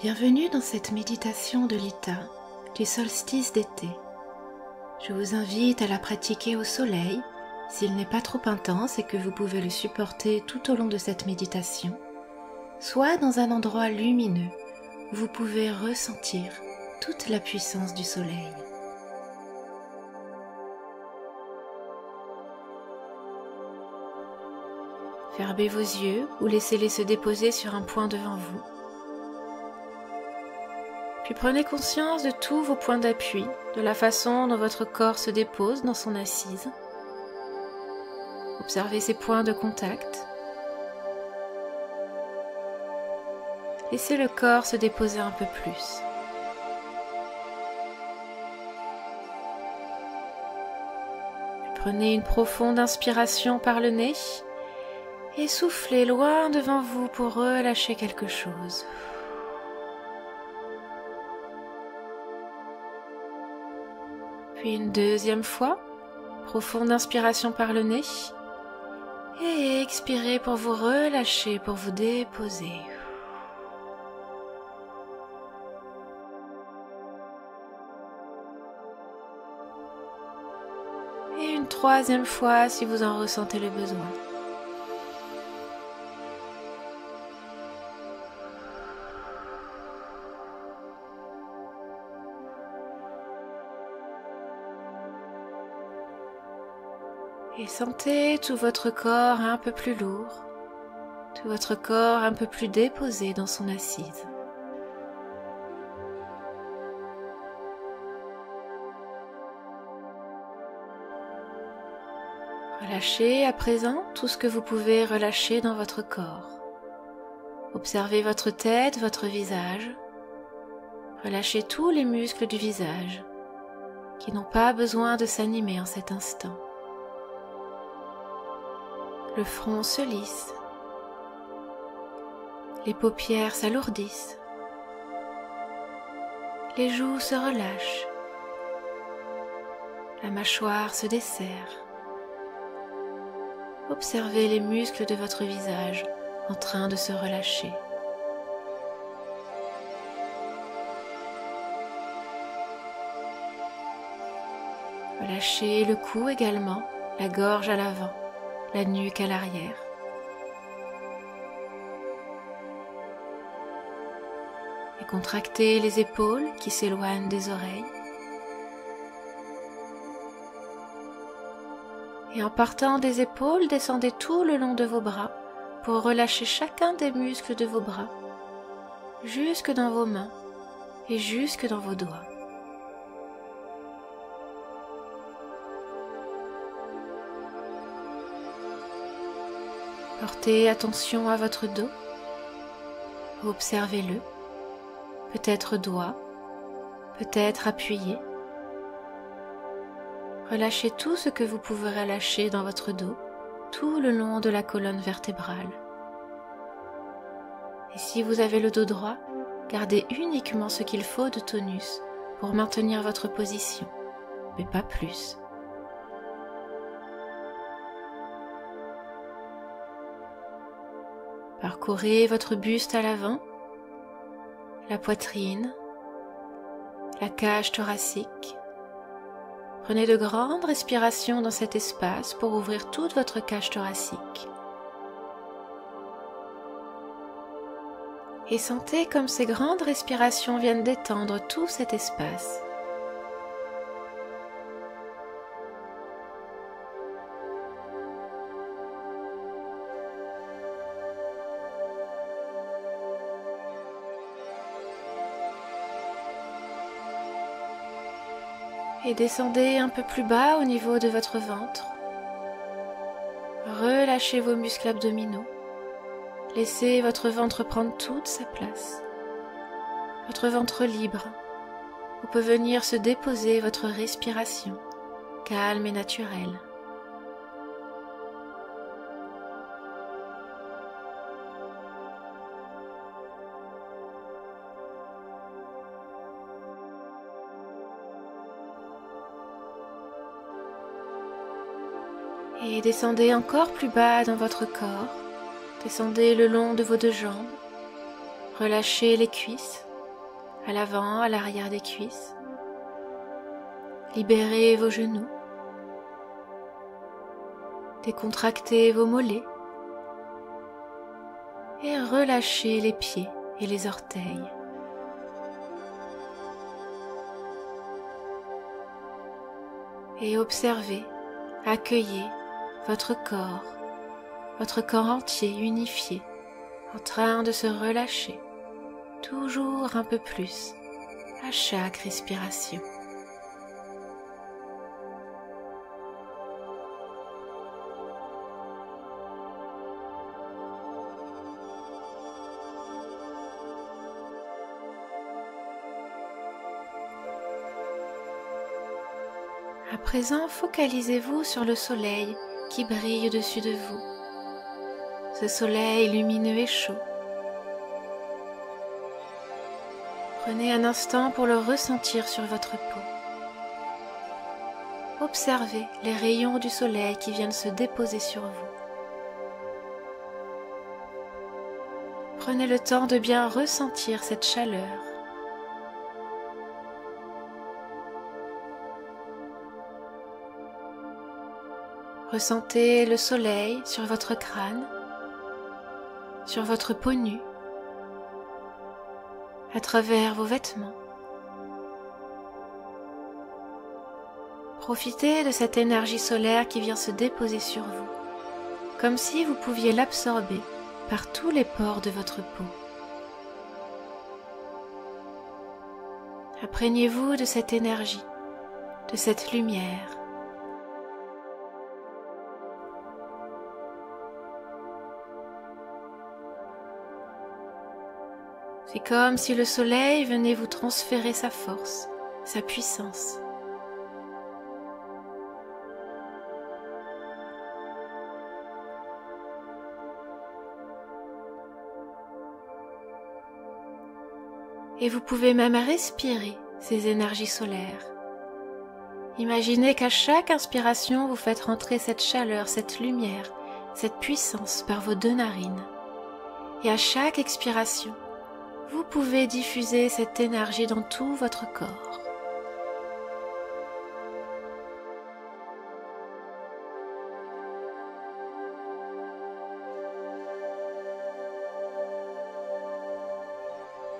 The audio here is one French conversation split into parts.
Bienvenue dans cette méditation de l'Ita du solstice d'été. Je vous invite à la pratiquer au soleil s'il n'est pas trop intense et que vous pouvez le supporter tout au long de cette méditation, soit dans un endroit lumineux où vous pouvez ressentir toute la puissance du soleil. Fermez vos yeux ou laissez-les se déposer sur un point devant vous. Puis prenez conscience de tous vos points d'appui, de la façon dont votre corps se dépose dans son assise. Observez ces points de contact. Laissez le corps se déposer un peu plus. Puis prenez une profonde inspiration par le nez et soufflez loin devant vous pour relâcher quelque chose. Puis une deuxième fois, profonde inspiration par le nez et expirez pour vous relâcher, pour vous déposer. Et une troisième fois si vous en ressentez le besoin. Et sentez tout votre corps un peu plus lourd, tout votre corps un peu plus déposé dans son assise. Relâchez à présent tout ce que vous pouvez relâcher dans votre corps. Observez votre tête, votre visage. Relâchez tous les muscles du visage qui n'ont pas besoin de s'animer en cet instant. Le front se lisse, les paupières s'alourdissent, les joues se relâchent, la mâchoire se desserre. Observez les muscles de votre visage en train de se relâcher. Relâchez le cou également, la gorge à l'avant, la nuque à l'arrière. Et contractez les épaules qui s'éloignent des oreilles. Et en partant des épaules, descendez tout le long de vos bras pour relâcher chacun des muscles de vos bras, jusque dans vos mains et jusque dans vos doigts. Portez attention à votre dos, observez-le, peut-être droit, peut-être appuyé. Relâchez tout ce que vous pouvez relâcher dans votre dos, tout le long de la colonne vertébrale. Et si vous avez le dos droit, gardez uniquement ce qu'il faut de tonus pour maintenir votre position, mais pas plus. Parcourez votre buste à l'avant, la poitrine, la cage thoracique. Prenez de grandes respirations dans cet espace pour ouvrir toute votre cage thoracique. Et sentez comme ces grandes respirations viennent détendre tout cet espace. Et descendez un peu plus bas au niveau de votre ventre. Relâchez vos muscles abdominaux. Laissez votre ventre prendre toute sa place. Votre ventre libre, où peut venir se déposer votre respiration, calme et naturelle. Et descendez encore plus bas dans votre corps. Descendez le long de vos deux jambes. Relâchez les cuisses, à l'avant, à l'arrière des cuisses. Libérez vos genoux. Décontractez vos mollets. Et relâchez les pieds et les orteils. Et observez, accueillez votre corps entier unifié, en train de se relâcher, toujours un peu plus, à chaque respiration. À présent, focalisez-vous sur le soleil qui brille au-dessus de vous. Ce soleil lumineux et chaud. Prenez un instant pour le ressentir sur votre peau. Observez les rayons du soleil qui viennent se déposer sur vous. Prenez le temps de bien ressentir cette chaleur. Ressentez le soleil sur votre crâne, sur votre peau nue, à travers vos vêtements. Profitez de cette énergie solaire qui vient se déposer sur vous, comme si vous pouviez l'absorber par tous les pores de votre peau. Imprégnez-vous de cette énergie, de cette lumière. C'est comme si le soleil venait vous transférer sa force, sa puissance. Et vous pouvez même respirer ces énergies solaires. Imaginez qu'à chaque inspiration, vous faites rentrer cette chaleur, cette lumière, cette puissance par vos 2 narines. Et à chaque expiration, vous pouvez diffuser cette énergie dans tout votre corps.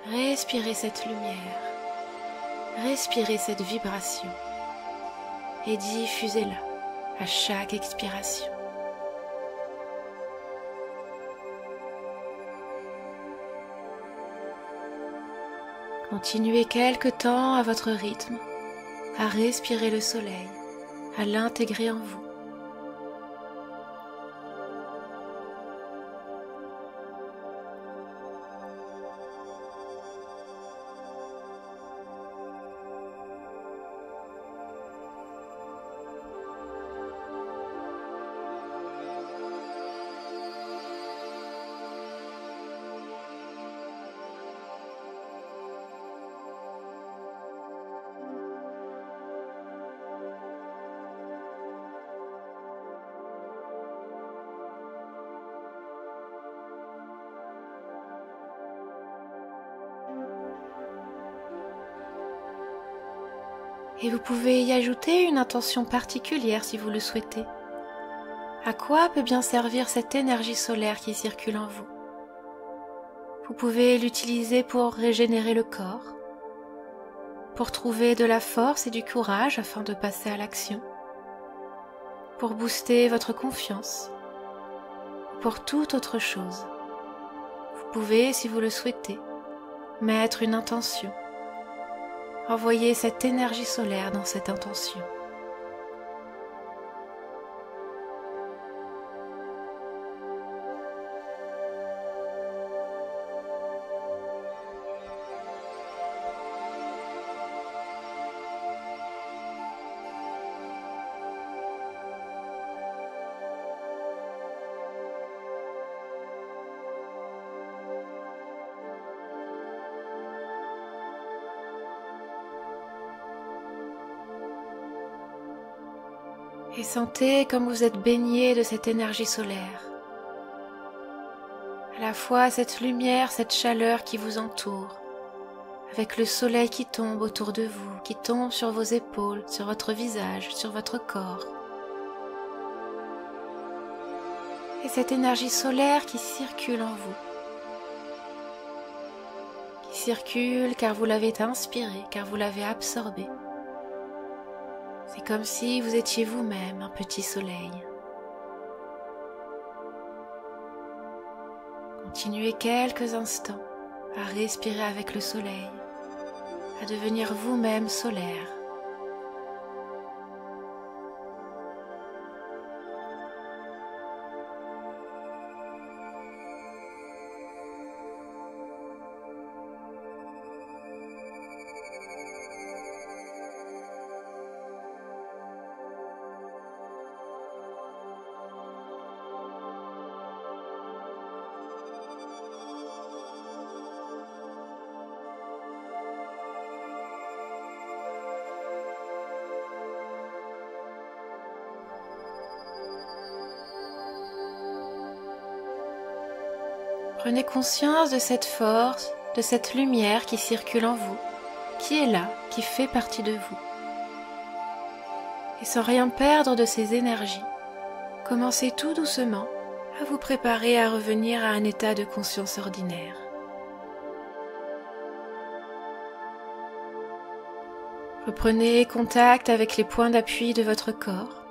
Respirez cette lumière, respirez cette vibration et diffusez-la à chaque expiration. Continuez quelque temps à votre rythme, à respirer le soleil, à l'intégrer en vous. Et vous pouvez y ajouter une intention particulière si vous le souhaitez. À quoi peut bien servir cette énergie solaire qui circule en vous? Vous pouvez l'utiliser pour régénérer le corps, pour trouver de la force et du courage afin de passer à l'action, pour booster votre confiance, pour toute autre chose. Vous pouvez, si vous le souhaitez, mettre une intention. Envoyez cette énergie solaire dans cette intention. Et sentez comme vous êtes baigné de cette énergie solaire. À la fois cette lumière, cette chaleur qui vous entoure, avec le soleil qui tombe autour de vous, qui tombe sur vos épaules, sur votre visage, sur votre corps. Et cette énergie solaire qui circule en vous. Qui circule car vous l'avez inspiré, car vous l'avez absorbé. C'est comme si vous étiez vous-même un petit soleil. Continuez quelques instants à respirer avec le soleil, à devenir vous-même solaire. Prenez conscience de cette force, de cette lumière qui circule en vous, qui est là, qui fait partie de vous. Et sans rien perdre de ces énergies, commencez tout doucement à vous préparer à revenir à un état de conscience ordinaire. Reprenez contact avec les points d'appui de votre corps.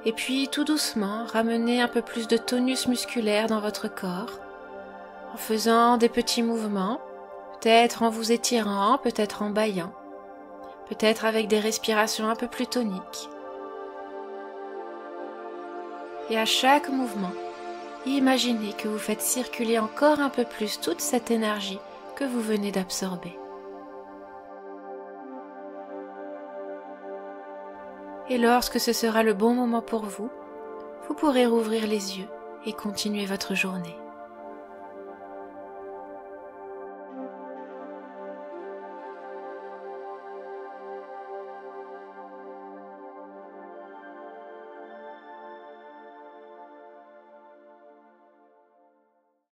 Et puis tout doucement, ramenez un peu plus de tonus musculaire dans votre corps en faisant des petits mouvements, peut-être en vous étirant, peut-être en bâillant, peut-être avec des respirations un peu plus toniques. Et à chaque mouvement, imaginez que vous faites circuler encore un peu plus toute cette énergie que vous venez d'absorber. Et lorsque ce sera le bon moment pour vous, vous pourrez rouvrir les yeux et continuer votre journée.